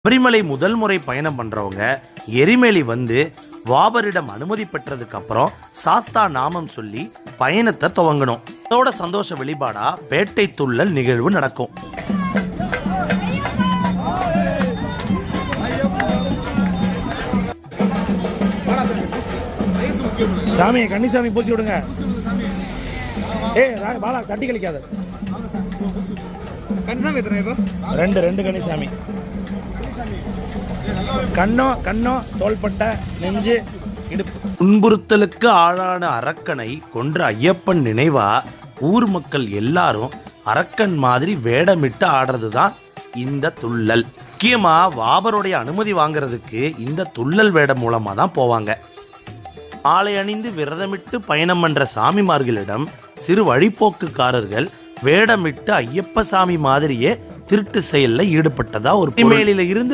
சபரிமலை முதல் முறை பயணம் பண்றவங்க எரிமேலி வந்து வாபரிடம் அனுமதி பெற்றதுக்கு அப்புறம் சாஸ்தா நாமம் சொல்லி பயணத்தை துவங்கணும். அதோட சந்தோஷ வெளிப்பாடா பேட்டை துள்ளல் நிகழ்வு நடக்கும். சாமி கன்னிசாமி பூசி விடுங்க. பாலா தட்டி கழிக்காத. ரெண்டு கன்னிசாமி. கண்ணோ தோள்பட்ட நெஞ்சு இடுப்பு. துன்புறுத்தலுக்கு ஆளான அரக்கனை கொன்ற ஐயப்பன் நினைவா ஊர் மக்கள் எல்லாரும் அரக்கன் மாதிரி வேடமிட்டு ஆடுறதுதான் இந்த துள்ளல். முக்கியமா வாபருடைய அனுமதி வாங்குறதுக்கு இந்த துள்ளல் வேடம் மூலமா தான் போவாங்க. ஆலை அணிந்து விரதமிட்டு பயணம் பண்ற சாமிமார்களிடம் சிறு வழிபோக்குக்காரர்கள் வேடமிட்டு ஐயப்ப சாமி மாதிரியே திருட்டு செயல்ல ஈடுபட்டதா ஒரு மேலில இருந்து